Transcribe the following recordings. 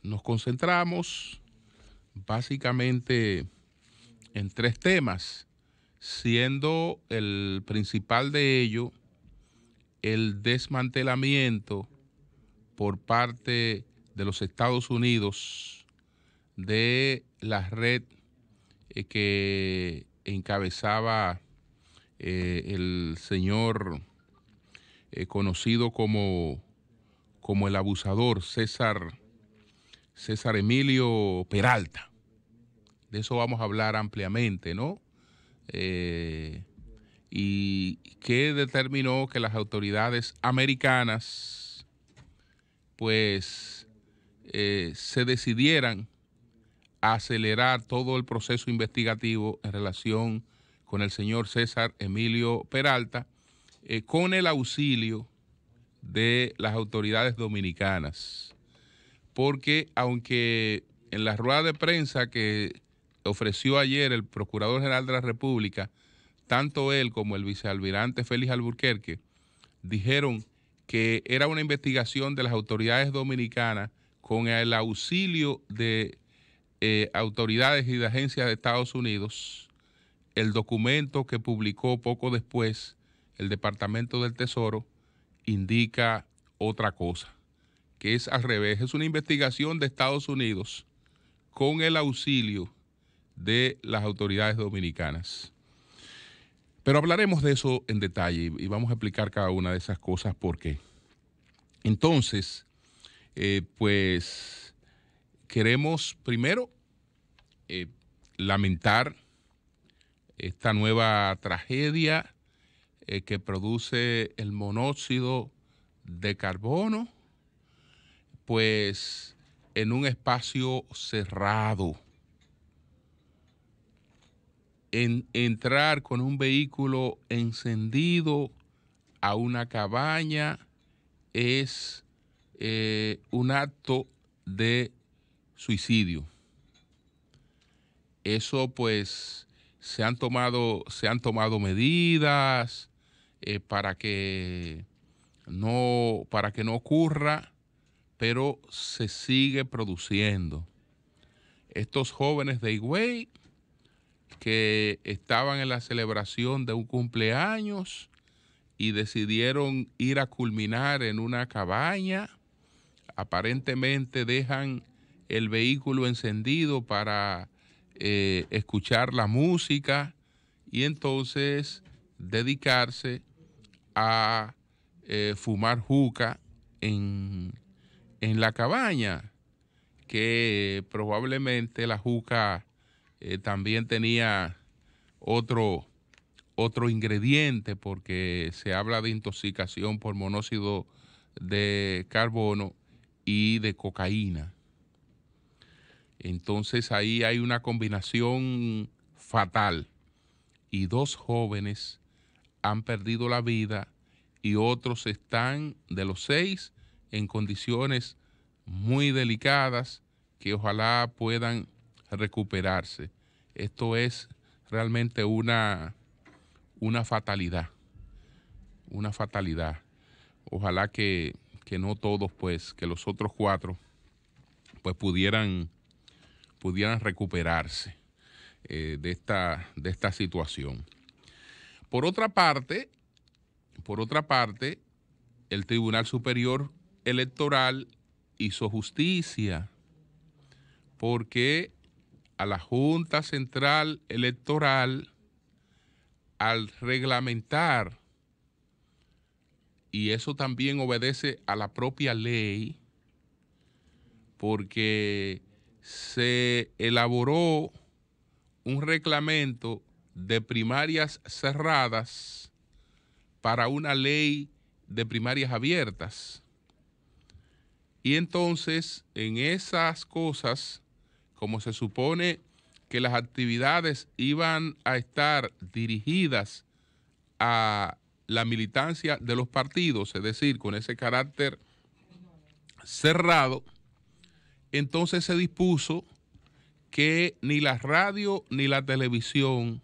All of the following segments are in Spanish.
nos concentramos básicamente en tres temas, siendo el principal de ello el desmantelamiento por parte de los Estados Unidos de la red que encabezaba el señor conocido como el abusador César Emilio Peralta. De eso vamos a hablar ampliamente, ¿no? Y que determinó que las autoridades americanas pues se decidieran a acelerar todo el proceso investigativo en relación con el señor César Emilio Peralta, con el auxilio de las autoridades dominicanas. Porque aunque en la rueda de prensa que ofreció ayer el Procurador General de la República, tanto él como el vicealmirante Félix Alburquerque dijeron que era una investigación de las autoridades dominicanas con el auxilio de autoridades y de agencias de Estados Unidos, el documento que publicó poco después el Departamento del Tesoro indica otra cosa, que es al revés, es una investigación de Estados Unidos con el auxilio de las autoridades dominicanas. Pero hablaremos de eso en detalle y vamos a explicar cada una de esas cosas por qué. Entonces, pues queremos primero lamentar esta nueva tragedia que produce el monóxido de carbono, pues en un espacio cerrado. Entrar con un vehículo encendido a una cabaña es un acto de suicidio. Eso pues se han tomado medidas para que no ocurra, pero se sigue produciendo. Estos jóvenes de Higüey que estaban en la celebración de un cumpleaños y decidieron ir a culminar en una cabaña, aparentemente dejan el vehículo encendido para escuchar la música y entonces dedicarse a fumar juca en la cabaña, que probablemente la juca también tenía otro ingrediente, porque se habla de intoxicación por monóxido de carbono y de cocaína. Entonces ahí hay una combinación fatal y 2 jóvenes han perdido la vida y otros están, de los 6, en condiciones muy delicadas que ojalá puedan recuperarse. Esto es realmente una fatalidad, Ojalá que no todos, pues, que los otros 4 pues pudieran recuperarse de esta situación. Por otra parte, el Tribunal Superior Electoral hizo justicia, porque a la Junta Central Electoral, al reglamentar, y eso también obedece a la propia ley, porque se elaboró un reglamento de primarias cerradas para una ley de primarias abiertas. Y entonces, en esas cosas, como se supone que las actividades iban a estar dirigidas a la militancia de los partidos, es decir, con ese carácter cerrado, entonces se dispuso que ni la radio ni la televisión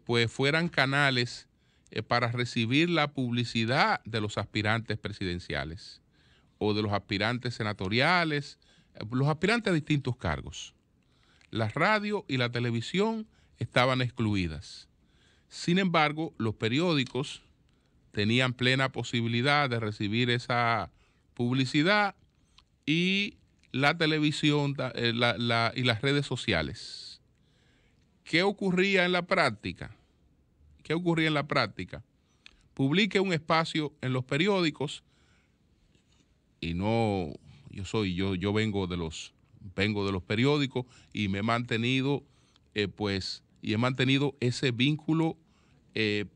pues fueran canales para recibir la publicidad de los aspirantes presidenciales o de los aspirantes senatoriales los aspirantes a distintos cargos. La radio y la televisión estaban excluidas. Sin embargo, los periódicos tenían plena posibilidad de recibir esa publicidad y la televisión y las redes sociales. ¿Qué ocurría en la práctica? Publique un espacio en los periódicos y no, yo vengo de los periódicos y me he mantenido, he mantenido ese vínculo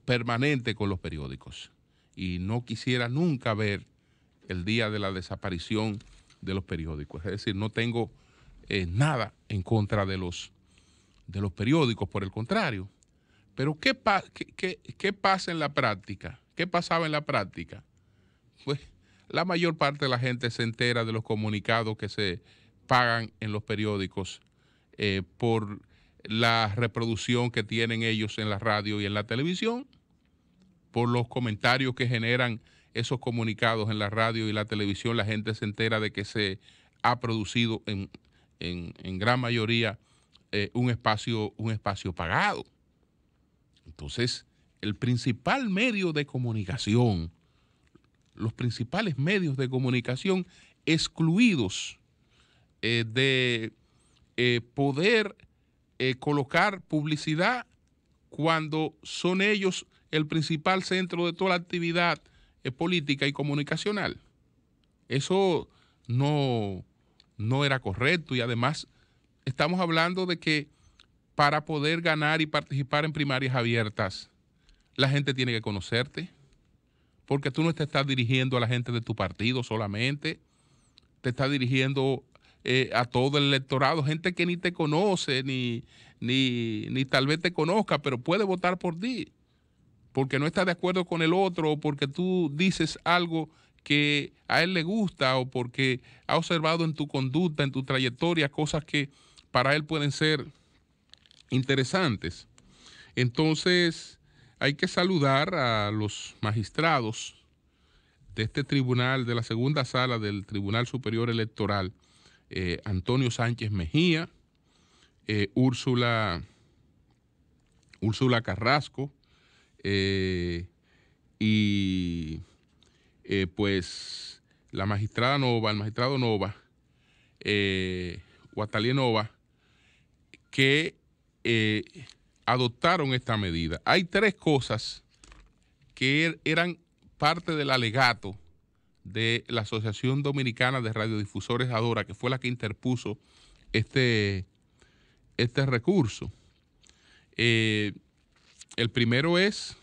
permanente con los periódicos. Y no quisiera nunca ver el día de la desaparición de los periódicos. Es decir, no tengo nada en contra de los periódicos, por el contrario. Pero ¿qué pasa en la práctica? ¿Qué pasaba en la práctica? Pues la mayor parte de la gente se entera de los comunicados que se pagan en los periódicos por la reproducción que tienen ellos en la radio y en la televisión, por los comentarios que generan esos comunicados en la radio y la televisión. La gente se entera de que se ha producido en gran mayoría un espacio pagado. Entonces, el principal medio de comunicación, los principales medios de comunicación excluidos de poder colocar publicidad cuando son ellos el principal centro de toda la actividad política y comunicacional. Eso no era correcto, y además estamos hablando de que para poder ganar y participar en primarias abiertas, la gente tiene que conocerte, porque tú no te estás dirigiendo a la gente de tu partido solamente, te estás dirigiendo a todo el electorado, gente que ni te conoce, ni tal vez te conozca, pero puede votar por ti, porque no está de acuerdo con el otro, o porque tú dices algo que a él le gusta, o porque ha observado en tu conducta, en tu trayectoria, cosas que para él pueden ser interesantes. Entonces, hay que saludar a los magistrados de este tribunal, de la segunda sala del Tribunal Superior Electoral, Antonio Sánchez Mejía, Úrsula Carrasco, y pues la magistrada Nova, el magistrado Nova, Guatalier Nova, que adoptaron esta medida. Hay tres cosas que eran parte del alegato de la Asociación Dominicana de Radiodifusores ADORA, que fue la que interpuso este recurso. El primero es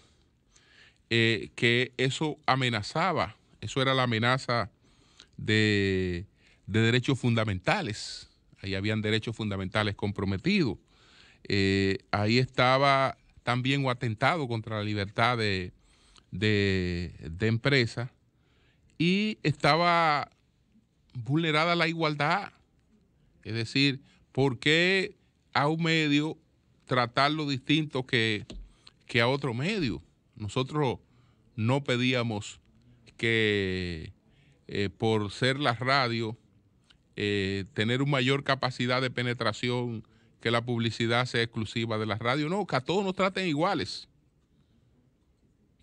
que eso amenazaba, eso era la amenaza de derechos fundamentales. Ahí habían derechos fundamentales comprometidos. Ahí estaba también un atentado contra la libertad de empresa, y estaba vulnerada la igualdad. Es decir, ¿por qué a un medio tratarlo distinto que a otro medio? Nosotros no pedíamos que por ser la radio tener una mayor capacidad de penetración, que la publicidad sea exclusiva de la radio. No, que a todos nos traten iguales.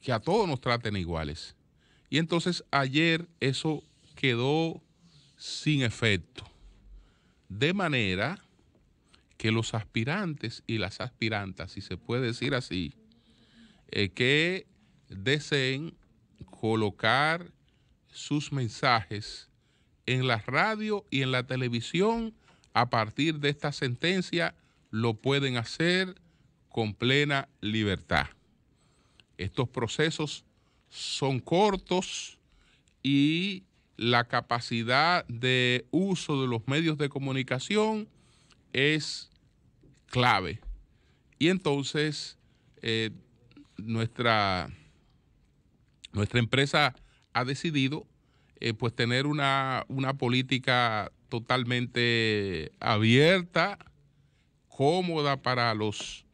Que a todos nos traten iguales. Y entonces ayer eso quedó sin efecto. De manera que los aspirantes y las aspirantas, si se puede decir así, que deseen colocar sus mensajes en la radio y en la televisión a partir de esta sentencia, lo pueden hacer con plena libertad. Estos procesos son cortos y la capacidad de uso de los medios de comunicación es clave. Y entonces nuestra empresa ha decidido pues tener una política totalmente abierta, cómoda para los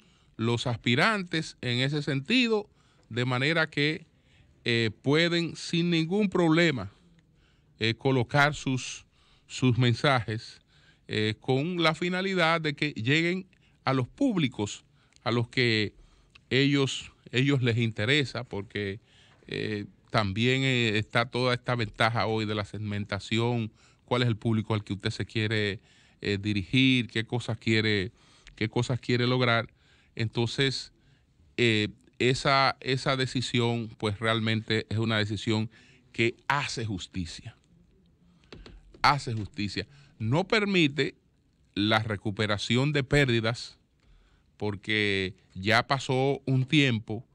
aspirantes en ese sentido, de manera que pueden sin ningún problema colocar sus sus mensajes con la finalidad de que lleguen a los públicos a los que ellos les interesa, porque también está toda esta ventaja hoy de la segmentación, cuál es el público al que usted se quiere dirigir, qué cosas quiere lograr. Entonces, esa decisión, pues realmente es una decisión que hace justicia. Hace justicia. No permite la recuperación de pérdidas, porque ya pasó un tiempo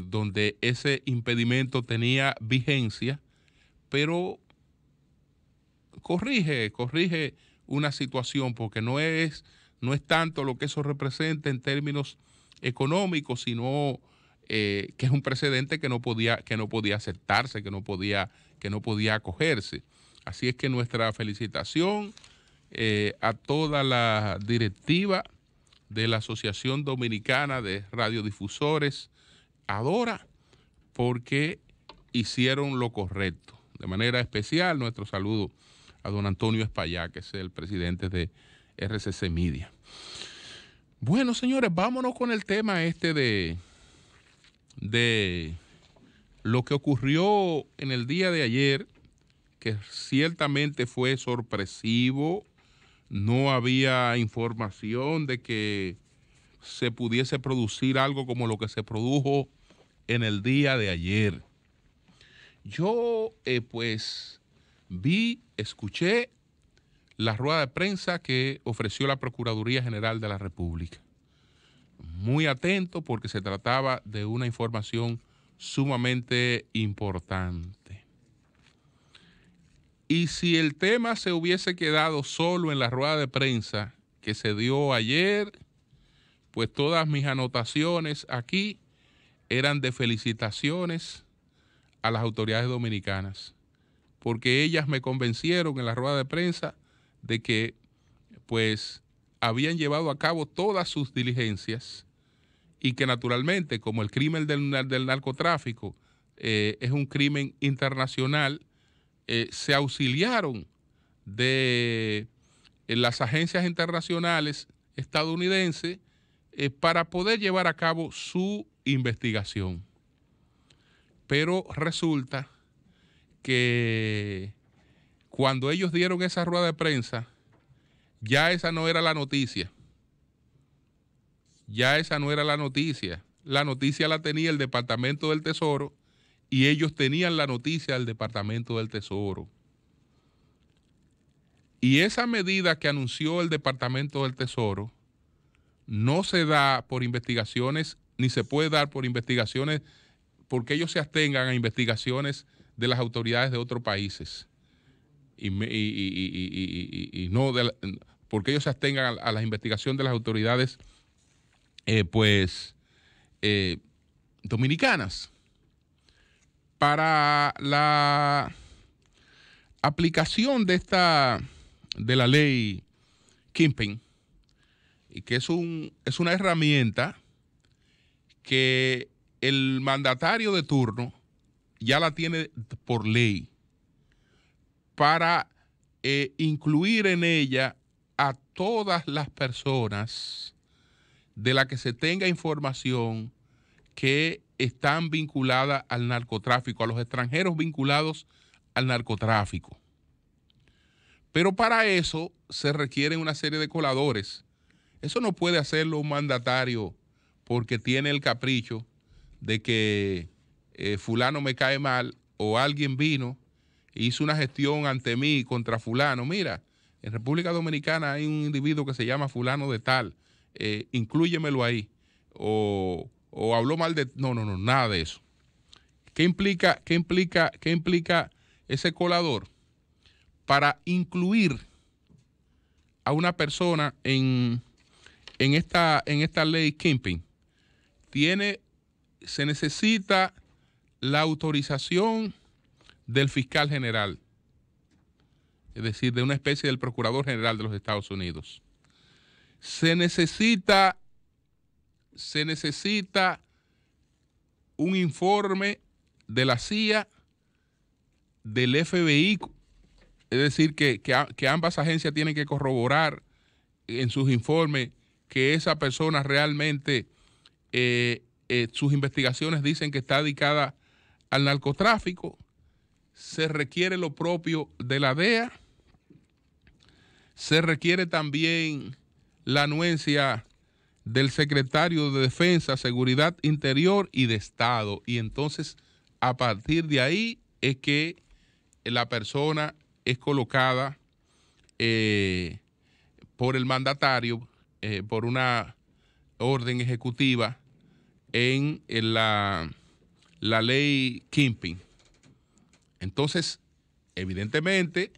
donde ese impedimento tenía vigencia, pero corrige una situación, porque no es tanto lo que eso representa en términos económicos, sino que es un precedente que no podía aceptarse, que no podía acogerse. Así es que nuestra felicitación a toda la directiva de la Asociación Dominicana de Radiodifusores, ADORA, porque hicieron lo correcto. De manera especial, nuestro saludo a don Antonio Espaillá, que es el presidente de RCC Media. Bueno, señores, vámonos con el tema de lo que ocurrió en el día de ayer, que ciertamente fue sorpresivo. No había información de que se pudiese producir algo como lo que se produjo en el día de ayer. Yo, pues, escuché la rueda de prensa que ofreció la Procuraduría General de la República. Muy atento, porque se trataba de una información sumamente importante. Y si el tema se hubiese quedado solo en la rueda de prensa que se dio ayer, pues todas mis anotaciones aquí eran de felicitaciones a las autoridades dominicanas, porque ellas me convencieron en la rueda de prensa de que pues habían llevado a cabo todas sus diligencias, y que naturalmente, como el crimen del narcotráfico es un crimen internacional, se auxiliaron de las agencias internacionales estadounidenses para poder llevar a cabo su investigación. Pero resulta que cuando ellos dieron esa rueda de prensa, ya esa no era la noticia. Ya esa no era la noticia. La noticia la tenía el Departamento del Tesoro, y ellos tenían la noticia del Departamento del Tesoro. Y esa medida que anunció el Departamento del Tesoro no se da por investigaciones, ni se puede dar por investigaciones porque ellos se abstengan a investigaciones de las autoridades de otros países. Y no porque ellos se abstengan a la investigación de las autoridades dominicanas. Para la aplicación de la ley Kingpin, y que es una herramienta que el mandatario de turno ya la tiene por ley, para incluir en ella a todas las personas de las que se tenga información que están vinculadas al narcotráfico, a los extranjeros vinculados al narcotráfico. Pero para eso se requieren una serie de coladores. Eso no puede hacerlo un mandatario porque tiene el capricho de que fulano me cae mal, o alguien vino e hizo una gestión ante mí contra fulano. Mira, en República Dominicana hay un individuo que se llama fulano de tal, inclúyemelo ahí, o habló mal de... No, nada de eso. ¿Qué implica ese colador? Para incluir a una persona en esta ley Kingpin, se necesita la autorización del fiscal general, es decir, de una especie del procurador general de los Estados Unidos. Se necesita un informe de la CIA, del FBI Es decir, que ambas agencias tienen que corroborar en sus informes que esa persona realmente, sus investigaciones dicen que está dedicada al narcotráfico. Se requiere lo propio de la DEA. Se requiere también la anuencia del secretario de Defensa, Seguridad Interior y de Estado. Y entonces, a partir de ahí es que la persona es colocada por el mandatario, por una orden ejecutiva en la ley Kingpin. Entonces, evidentemente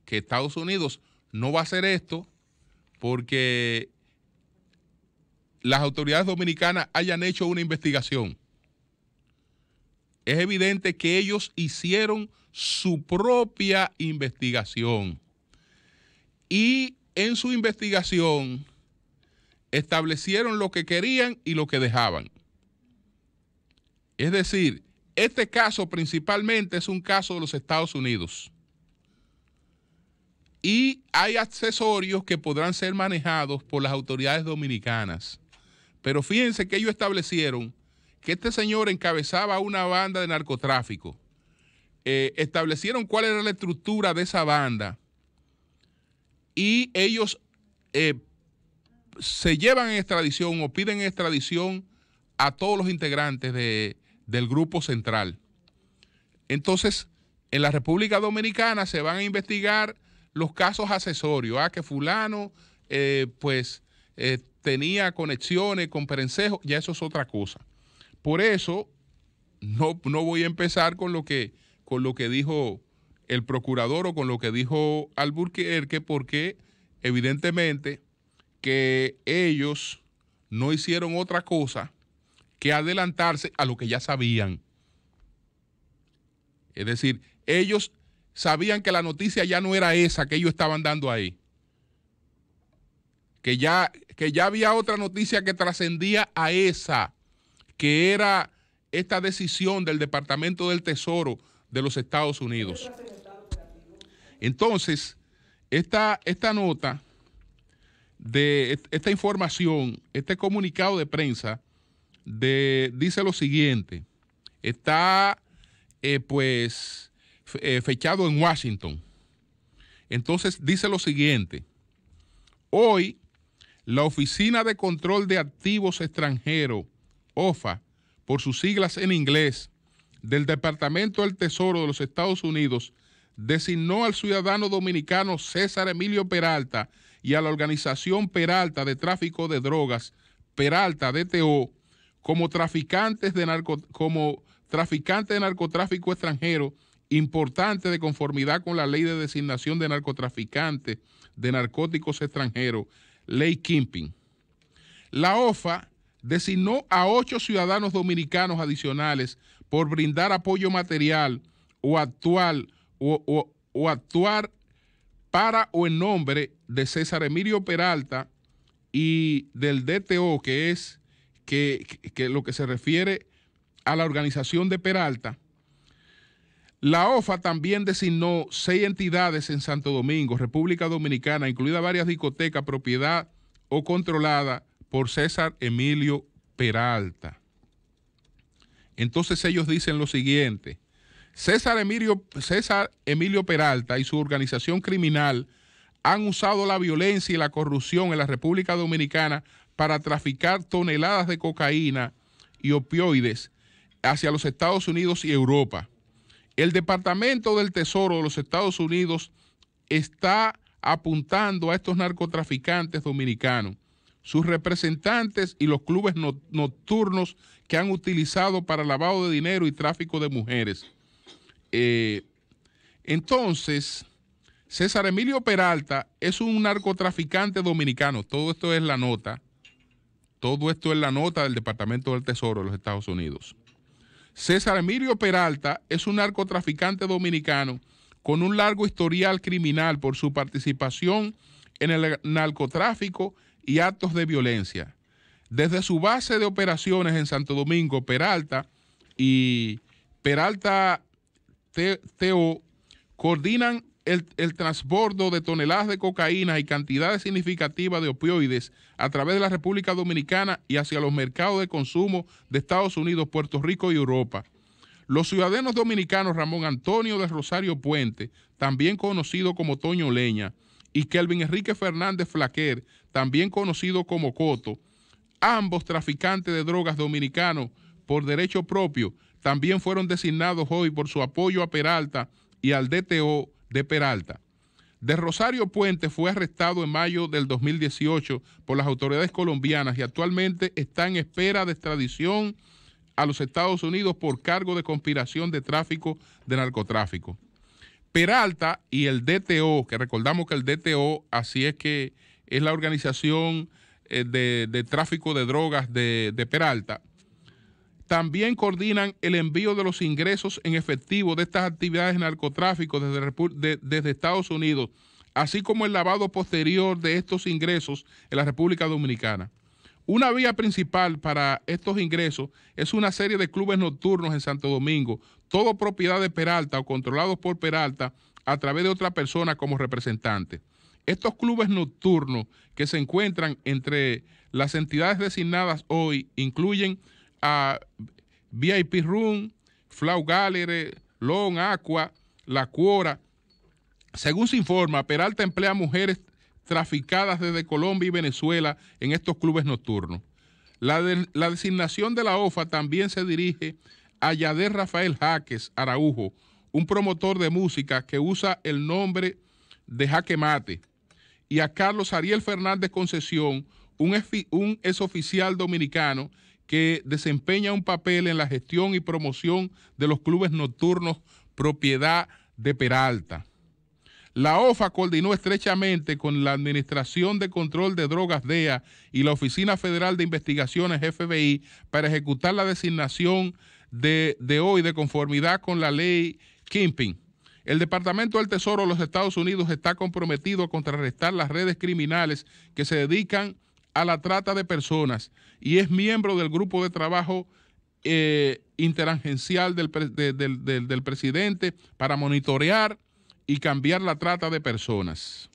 que Estados Unidos no va a hacer esto porque las autoridades dominicanas hayan hecho una investigación. Es evidente que ellos hicieron su propia investigación y en su investigación establecieron lo que querían y lo que dejaban. Es decir, este caso principalmente es un caso de los Estados Unidos y hay accesorios que podrán ser manejados por las autoridades dominicanas. Pero fíjense que ellos establecieron que este señor encabezaba una banda de narcotráfico. Establecieron cuál era la estructura de esa banda y ellos se llevan en extradición o piden en extradición a todos los integrantes del grupo central. Entonces, en la República Dominicana se van a investigar los casos accesorios, que fulano tenía conexiones con Perencejo, ya eso es otra cosa. Por eso no voy a empezar con lo que dijo el procurador o con lo que dijo Alburquerque, porque evidentemente que ellos no hicieron otra cosa que adelantarse a lo que ya sabían. Es decir, ellos sabían que la noticia ya no era esa que ellos estaban dando ahí. Que ya había otra noticia que trascendía a esa, que era esta decisión del Departamento del Tesoro de los Estados Unidos. Entonces, esta nota, esta información, este comunicado de prensa, dice lo siguiente. Está, fechado en Washington. Entonces, dice lo siguiente. Hoy, la Oficina de Control de Activos Extranjeros, OFA, por sus siglas en inglés, del Departamento del Tesoro de los Estados Unidos, designó al ciudadano dominicano César Emilio Peralta y a la organización Peralta de Tráfico de Drogas, Peralta DTO, como traficantes de narcotráfico extranjero importante de conformidad con la Ley de Designación de Narcotraficantes de Narcóticos Extranjeros, Ley Kingpin. La OFA designó a 8 ciudadanos dominicanos adicionales por brindar apoyo material o actuar para o en nombre de César Emilio Peralta y del DTO, que es que lo que se refiere a la organización de Peralta. La OFA también designó 6 entidades en Santo Domingo, República Dominicana, incluidas varias discotecas, propiedad o controlada por César Emilio Peralta. Entonces ellos dicen lo siguiente: César Emilio Peralta y su organización criminal han usado la violencia y la corrupción en la República Dominicana para traficar toneladas de cocaína y opioides hacia los Estados Unidos y Europa. El Departamento del Tesoro de los Estados Unidos está apuntando a estos narcotraficantes dominicanos, sus representantes y los clubes nocturnos que han utilizado para lavado de dinero y tráfico de mujeres. Entonces, César Emilio Peralta es un narcotraficante dominicano. Todo esto es la nota. Todo esto es la nota del Departamento del Tesoro de los Estados Unidos. César Emilio Peralta es un narcotraficante dominicano con un largo historial criminal por su participación en el narcotráfico y actos de violencia. Desde su base de operaciones en Santo Domingo, Peralta y Peralta TO coordinan el transbordo de toneladas de cocaína y cantidades significativas de opioides a través de la República Dominicana y hacia los mercados de consumo de Estados Unidos, Puerto Rico y Europa. Los ciudadanos dominicanos Ramón Antonio de Rosario Puente, también conocido como Toño Leña, y Kelvin Enrique Fernández Flaquer, también conocido como Coto, ambos traficantes de drogas dominicanos por derecho propio, también fueron designados hoy por su apoyo a Peralta y al DTO de Peralta. De Rosario Puente fue arrestado en mayo del 2018 por las autoridades colombianas y actualmente está en espera de extradición a los Estados Unidos por cargo de conspiración de tráfico de narcotráfico. Peralta y el DTO, que recordamos que el DTO, así es que es la organización de tráfico de drogas de Peralta, también coordinan el envío de los ingresos en efectivo de estas actividades de narcotráfico desde Estados Unidos, así como el lavado posterior de estos ingresos en la República Dominicana. Una vía principal para estos ingresos es una serie de clubes nocturnos en Santo Domingo, todo propiedad de Peralta o controlados por Peralta a través de otra persona como representante. Estos clubes nocturnos que se encuentran entre las entidades designadas hoy incluyen a VIP Room, Flow Gallery, Long Aqua, La Cuora. Según se informa, Peralta emplea mujeres traficadas desde Colombia y Venezuela en estos clubes nocturnos. La designación de la OFA también se dirige a Yader Rafael Jaques Araujo, un promotor de música que usa el nombre de Jaque Mate, y a Carlos Ariel Fernández Concesión, un exoficial dominicano que desempeña un papel en la gestión y promoción de los clubes nocturnos propiedad de Peralta. La OFA coordinó estrechamente con la Administración de Control de Drogas DEA y la Oficina Federal de Investigaciones FBI para ejecutar la designación de hoy de conformidad con la ley Kingpin. El Departamento del Tesoro de los Estados Unidos está comprometido a contrarrestar las redes criminales que se dedican a la trata de personas y es miembro del grupo de trabajo interagencial del presidente para monitorear y cambiar la trata de personas.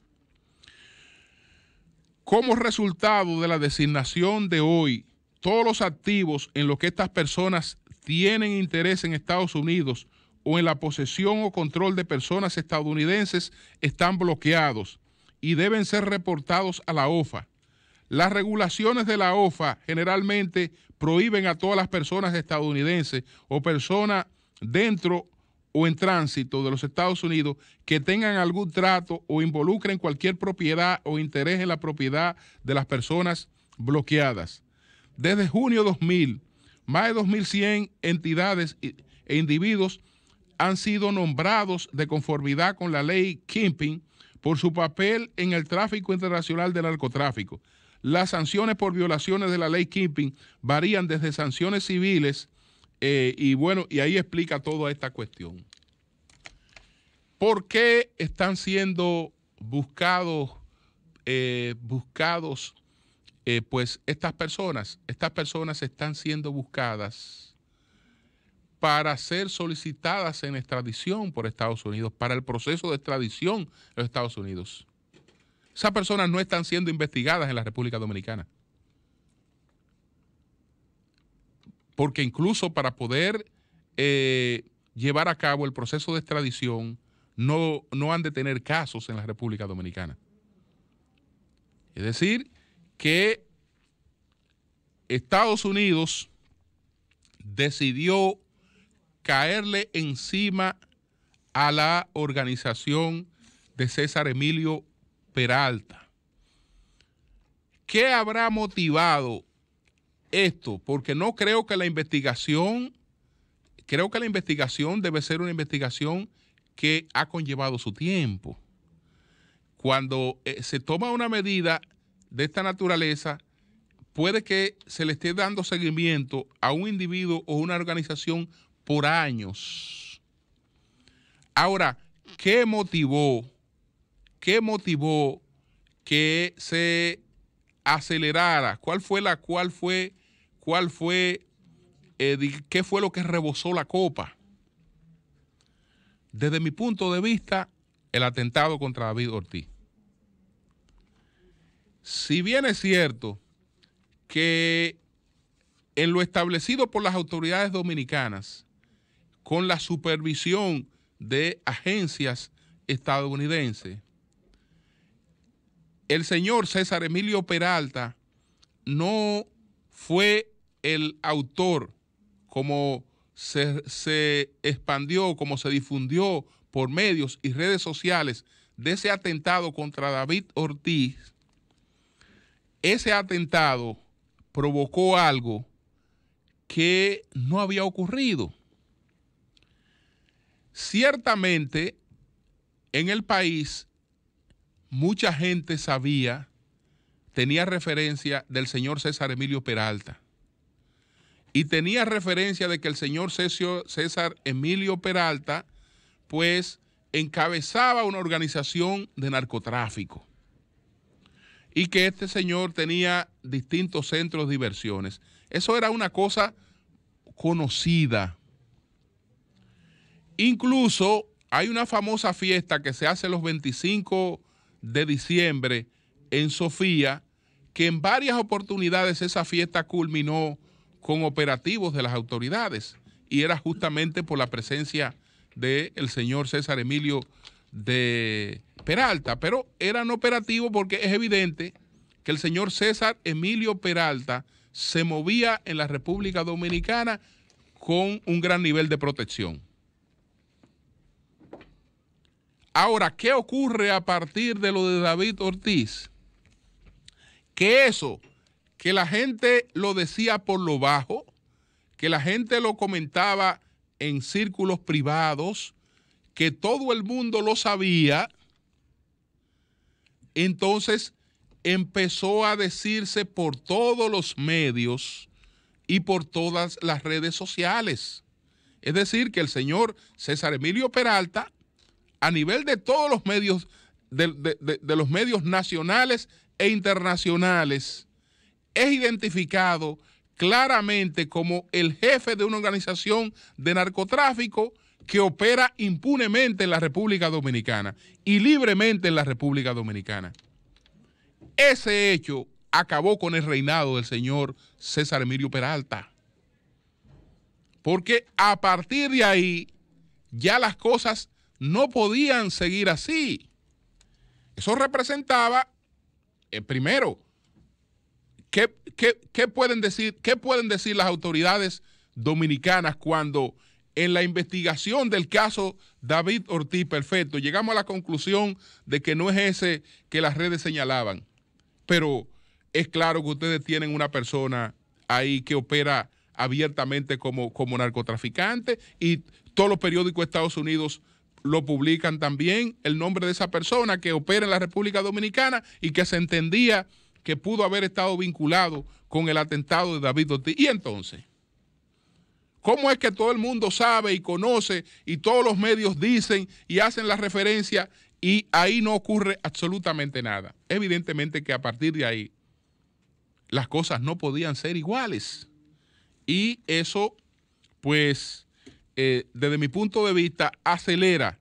Como resultado de la designación de hoy, todos los activos en los que estas personas tienen interés en Estados Unidos o en la posesión o control de personas estadounidenses están bloqueados y deben ser reportados a la OFA. Las regulaciones de la OFA generalmente prohíben a todas las personas estadounidenses o personas dentro o en tránsito de los Estados Unidos que tengan algún trato o involucren cualquier propiedad o interés en la propiedad de las personas bloqueadas. Desde junio 2000, más de 2.100 entidades e individuos han sido nombrados de conformidad con la ley Kingpin por su papel en el tráfico internacional de narcotráfico. Las sanciones por violaciones de la ley Kingpin varían desde sanciones civiles y ahí explica toda esta cuestión. ¿Por qué están siendo buscados pues estas personas? Estas personas están siendo buscadas para ser solicitadas en extradición por Estados Unidos, para el proceso de extradición de los Estados Unidos. Esas personas no están siendo investigadas en la República Dominicana. Porque incluso para poder llevar a cabo el proceso de extradición no han de tener casos en la República Dominicana. Es decir, que Estados Unidos decidió caerle encima a la organización de César Emilio Peralta. ¿Qué habrá motivado esto? Porque no creo que la investigación, debe ser una investigación que ha conllevado su tiempo. Cuando se toma una medida de esta naturaleza, puede que se le esté dando seguimiento a un individuo o una organización por años. Ahora, ¿qué motivó que se acelerara? ¿Qué fue lo que rebosó la copa? Desde mi punto de vista, el atentado contra David Ortiz. Si bien es cierto que en lo establecido por las autoridades dominicanas, con la supervisión de agencias estadounidenses, el señor César Emilio Peralta no fue el autor, como se expandió, como se difundió por medios y redes sociales de ese atentado contra David Ortiz. Ese atentado provocó algo que no había ocurrido. Ciertamente, en el país, mucha gente sabía, tenía referencia del señor César Emilio Peralta. Y tenía referencia de que el señor César Emilio Peralta, pues, encabezaba una organización de narcotráfico. Y que este señor tenía distintos centros de diversiones. Eso era una cosa conocida. Incluso hay una famosa fiesta que se hace los 25 de diciembre en Sofía, que en varias oportunidades esa fiesta culminó con operativos de las autoridades, y era justamente por la presencia del señor César Emilio de Peralta, pero eran operativos porque es evidente que el señor César Emilio Peralta se movía en la República Dominicana con un gran nivel de protección. Ahora, ¿qué ocurre a partir de lo de David Ortiz? Que eso, que la gente lo decía por lo bajo, que la gente lo comentaba en círculos privados, que todo el mundo lo sabía, entonces empezó a decirse por todos los medios y por todas las redes sociales. Es decir, que el señor César Emilio Peralta, a nivel de todos los medios, de los medios nacionales e internacionales, es identificado claramente como el jefe de una organización de narcotráfico que opera impunemente en la República Dominicana y libremente en la República Dominicana. Ese hecho acabó con el reinado del señor César Emilio Peralta, porque a partir de ahí ya las cosas no podían seguir así. Eso representaba, primero, ¿qué pueden decir las autoridades dominicanas cuando en la investigación del caso David Ortiz, perfecto, llegamos a la conclusión de que no es ese que las redes señalaban, pero es claro que ustedes tienen una persona ahí que opera abiertamente como narcotraficante, y todos los periódicos de Estados Unidos lo publican también, el nombre de esa persona que opera en la República Dominicana y que se entendía que pudo haber estado vinculado con el atentado de David Ortiz. Y entonces, ¿cómo es que todo el mundo sabe y conoce y todos los medios dicen y hacen la referencia y ahí no ocurre absolutamente nada? Evidentemente que a partir de ahí las cosas no podían ser iguales. Y eso, pues, desde mi punto de vista, acelera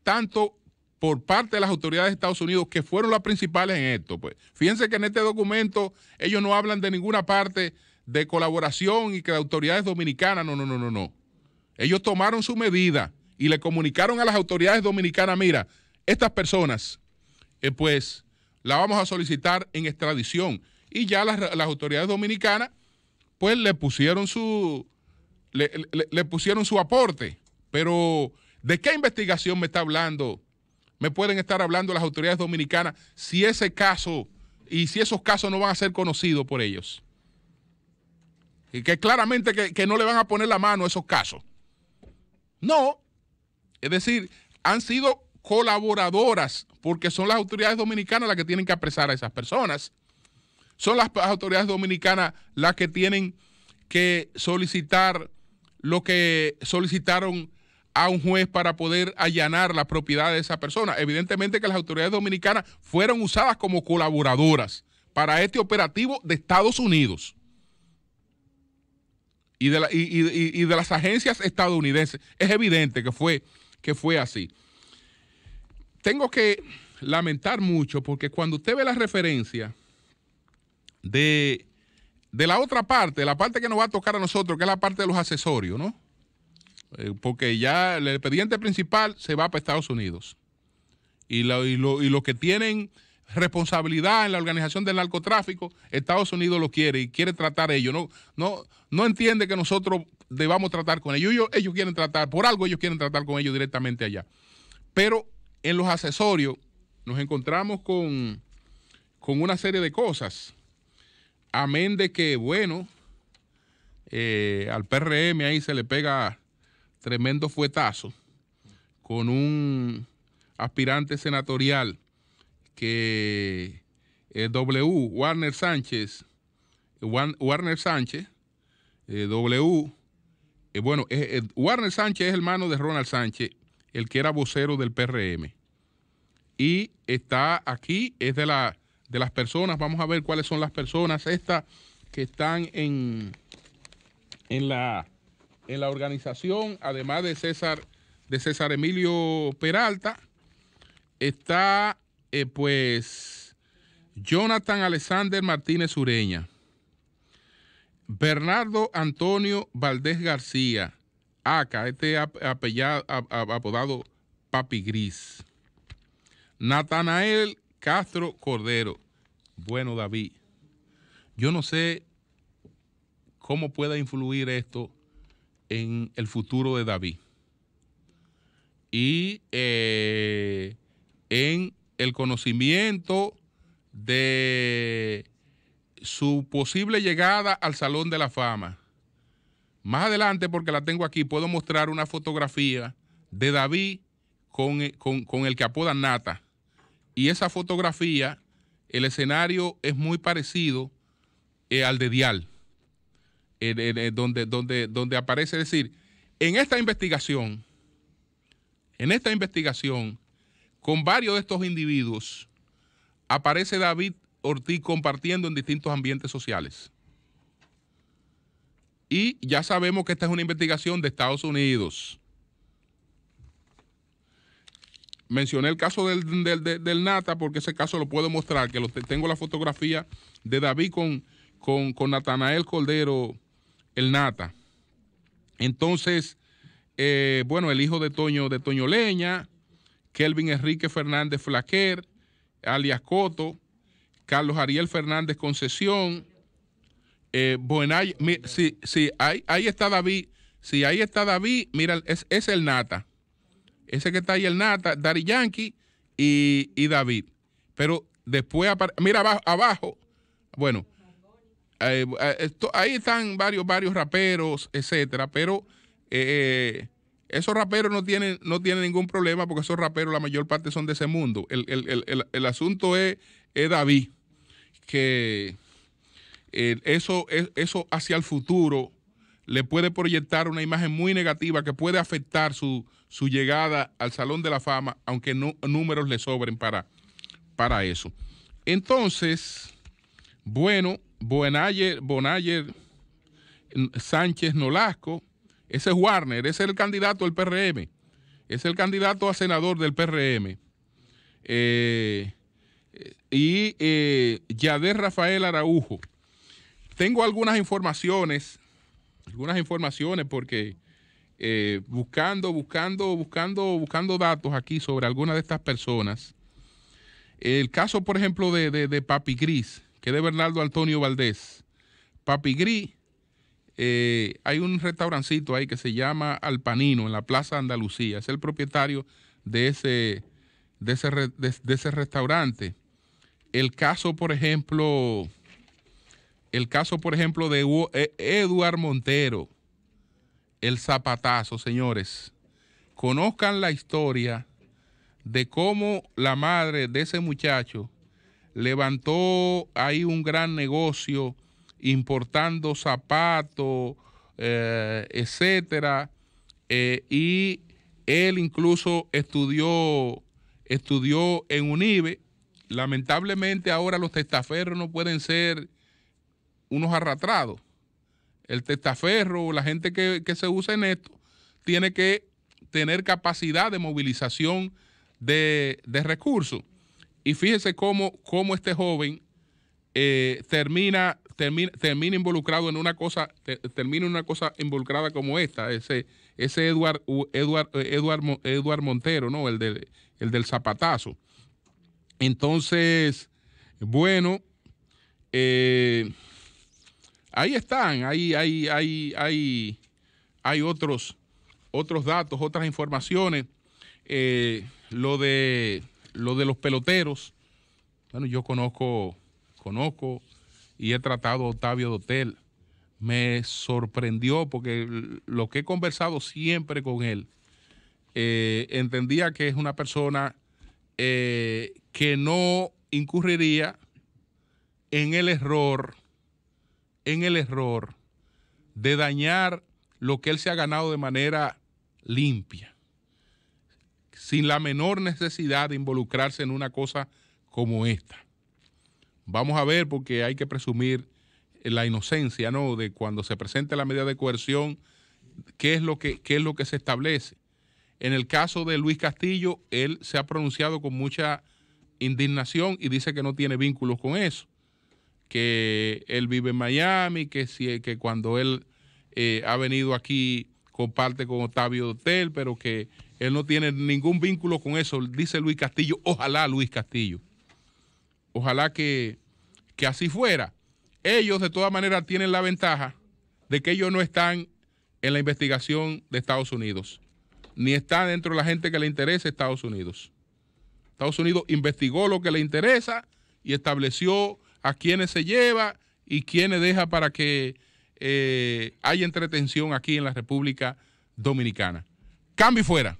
tanto por parte de las autoridades de Estados Unidos, que fueron las principales en esto. Pues fíjense que en este documento ellos no hablan de ninguna parte de colaboración y que de autoridades dominicanas, no. Ellos tomaron su medida y le comunicaron a las autoridades dominicanas: mira, estas personas, pues, las vamos a solicitar en extradición. Y ya las autoridades dominicanas, pues, le pusieron su aporte. Pero, ¿de qué investigación me está hablando? Me pueden estar hablando las autoridades dominicanas si ese caso y si esos casos no van a ser conocidos por ellos. Y que claramente que no le van a poner la mano a esos casos. No. Es decir, han sido colaboradoras, porque son las autoridades dominicanas las que tienen que apresar a esas personas. Son las autoridades dominicanas las que tienen que solicitar lo que solicitaron a un juez para poder allanar la propiedad de esa persona. Evidentemente que las autoridades dominicanas fueron usadas como colaboradoras para este operativo de Estados Unidos y de las agencias estadounidenses. Es evidente que fue así. tengo que lamentar mucho porque cuando usted ve la referencia de la otra parte, la parte que nos va a tocar a nosotros, que es la parte de los accesorios, ¿no? Porque ya el expediente principal se va para Estados Unidos. Y los que tienen responsabilidad en la organización del narcotráfico, Estados Unidos lo quiere y quiere tratar ellos. No entiende que nosotros debamos tratar con ellos. Ellos quieren tratar, por algo ellos quieren tratar con ellos directamente allá. Pero en los accesorios nos encontramos con una serie de cosas. Amén de que, bueno, al PRM ahí se le pega tremendo fuetazo con un aspirante senatorial que Warner Sánchez, Warner Sánchez es hermano de Ronald Sánchez, el que era vocero del PRM. Y está aquí, es de las personas, vamos a ver cuáles son las personas estas que están en la organización, además de César Emilio Peralta. Está pues Jonathan Alexander Martínez Ureña, Bernardo Antonio Valdés García, acá, apodado Papi Gris, Natanael Castro Cordero. Bueno, David, yo no sé cómo pueda influir esto en el futuro de David y en el conocimiento de su posible llegada al Salón de la Fama. Más adelante, porque la tengo aquí, puedo mostrar una fotografía de David con el que apodan Nata. Y esa fotografía, el escenario es muy parecido al de Dial, donde aparece, es decir, en esta investigación, con varios de estos individuos, aparece David Ortiz compartiendo en distintos ambientes sociales. Y ya sabemos que esta es una investigación de Estados Unidos. Mencioné el caso del Nata porque ese caso lo puedo mostrar, que tengo la fotografía de David con Natanael Cordero, el Nata. Entonces, bueno, el hijo de Toño Leña, Kelvin Enrique Fernández Flaquer, alias Coto, Carlos Ariel Fernández Concesión, ahí está David. Sí, ahí está David, mira, es el Nata. Ese que está ahí, el Nata, Daddy Yankee y David. Pero después, mira abajo, bueno, ahí están varios raperos, etcétera, pero esos raperos no tienen ningún problema porque esos raperos la mayor parte son de ese mundo. El asunto es David, que eso hacia el futuro le puede proyectar una imagen muy negativa que puede afectar su llegada al Salón de la Fama, aunque números le sobren para eso. Entonces, bueno, Bonayer Sánchez Nolasco, ese es Warner, ese es el candidato del PRM, es el candidato a senador del PRM. Yader Rafael Araujo. Tengo algunas informaciones porque buscando datos aquí sobre algunas de estas personas. El caso, por ejemplo, de Papi Gris, que es de Bernardo Antonio Valdés. Papi Gris, hay un restaurancito ahí que se llama Alpanino en la Plaza Andalucía. Es el propietario de ese restaurante. El caso, por ejemplo, de Eduard Montero, el zapatazo, señores. Conozcan la historia de cómo la madre de ese muchacho levantó ahí un gran negocio importando zapatos, etcétera, y él incluso estudió en UNIBE. Lamentablemente ahora los testaferros no pueden ser unos arrastrados. El testaferro, la gente que se usa en esto, tiene que tener capacidad de movilización de recursos. Y fíjese cómo este joven termina involucrado en una cosa, termina en una cosa involucrada como esta, ese Eduard Montero, ¿no? El del zapatazo. Entonces, bueno, ahí están, hay otros datos, otras informaciones. Lo de los peloteros, bueno, yo conozco y he tratado a Octavio Dotel. Me sorprendió porque lo que he conversado siempre con él, entendía que es una persona que no incurriría en el error de dañar lo que él se ha ganado de manera limpia, sin la menor necesidad de involucrarse en una cosa como esta. Vamos a ver, porque hay que presumir la inocencia, ¿no? De cuando se presente la medida de coerción, qué es lo que se establece. En el caso de Luis Castillo, él se ha pronunciado con mucha indignación y dice que no tiene vínculos con eso, que él vive en Miami, que cuando él ha venido aquí comparte con Octavio Dotel, pero que él no tiene ningún vínculo con eso, dice Luis Castillo. Ojalá, Luis Castillo. Ojalá que así fuera. Ellos de todas maneras tienen la ventaja de que ellos no están en la investigación de Estados Unidos, ni están dentro de la gente que le interesa Estados Unidos. Estados Unidos investigó lo que le interesa y estableció a quienes se lleva y quienes deja para que haya entretención aquí en la República Dominicana. Cambio y fuera.